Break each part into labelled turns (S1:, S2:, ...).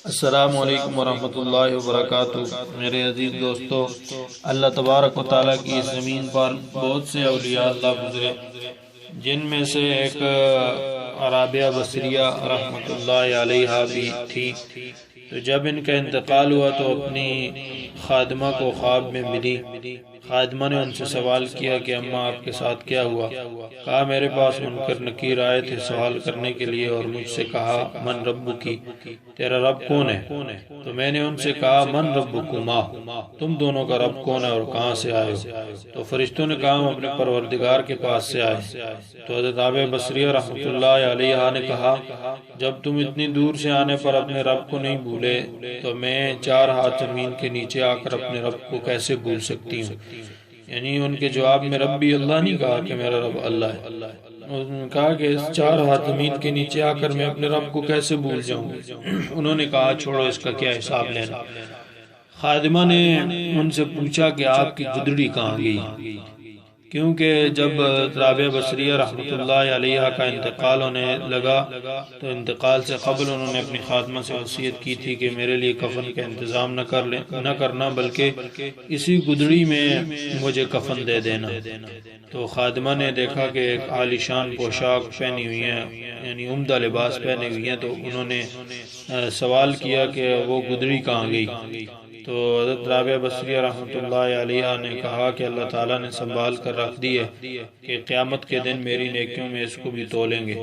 S1: السلام علیکم ورحمۃ اللہ وبرکاتہ۔ میرے عزیز دوستو، اللہ تبارک و تعالیٰ کی اس زمین پر بہت سے اولیاء اللہ گزرے، جن میں سے ایک رابعہ بصریہ رحمۃ اللہ علیہا بھی تھی۔ تو جب ان کا انتقال ہوا تو اپنی خادمہ کو خواب میں ملی۔ خادمہ نے ان سے سوال کیا کہ اماں آپ کے ساتھ کیا ہوا؟ کہا میرے پاس منکر نکیر آئے تھے سوال کرنے کے لیے اور مجھ سے کہا من ربکی، تیرا رب کون ہے؟ تو میں نے ان سے کہا من ربکما، تم دونوں کا رب کون ہے اور کہاں سے آئے ہو؟ تو فرشتوں نے کہا ہم اپنے پروردگار کے پاس سے آئے۔ تو حضرت رابعہ بصریہ رحمۃ اللہ علیہا نے کہا جب تم اتنی دور سے آنے پر اپنے رب کو نہیں بھولے تو میں 4 ہاتھ زمین کے نیچے آ کر اپنے رب کو کیسے بھول سکتی ہوں؟ یعنی ان کے جواب میں ربی اللہ نہیں کہا کہ میرا رب اللہ ہے، انہوں نے کہا کہ 4 ہاتھ زمین کے نیچے آ کر میں اپنے رب کو کیسے بھول جاؤں؟ انہوں نے کہا چھوڑو اس کا کیا حساب لینا۔ خادمہ نے ان سے پوچھا کہ آپ کی گدڑی کہاں گئی؟ کیونکہ جب رابعہ بصریہ رحمۃ اللہ علیہا کا انتقال ہونے لگا تو انتقال سے قبل انہوں نے اپنی خادمہ سے وصیت کی تھی کہ میرے لیے کفن کا انتظام نہ کرنا بلکہ اسی گدڑی میں مجھے کفن دے دینا۔ تو خادمہ نے دیکھا کہ ایک عالی شان پوشاک پہنی ہوئی ہیں، یعنی عمدہ لباس پہنے ہوئی ہیں، تو انہوں نے سوال کیا کہ وہ گدڑی کہاں گئی؟ تو حضرت رابعہ بصریہ رحمۃ اللہ علیہ نے کہا کہ اللہ تعالیٰ نے سنبھال کر رکھ دی ہے کہ قیامت کے دن میری نیکیوں میں اس کو بھی تولیں گے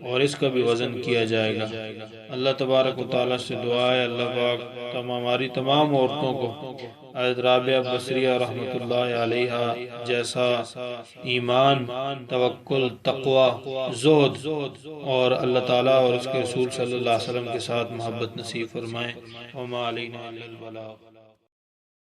S1: اور اس کا بھی وزن کیا جائے گا۔ اللہ تبارک و تعالیٰ سے دعا ہے اللہ پاک ہماری تمام عورتوں کو حضرت رابعہ بصریہ رحمۃ اللہ علیہ جیسا ایمان، توکل، تقوی، زہد اور اللہ تعالیٰ اور اس کے رسول صلی اللہ علیہ وسلم کے ساتھ محبت نصیب فرمائے۔ وما علینا الا البلاغ۔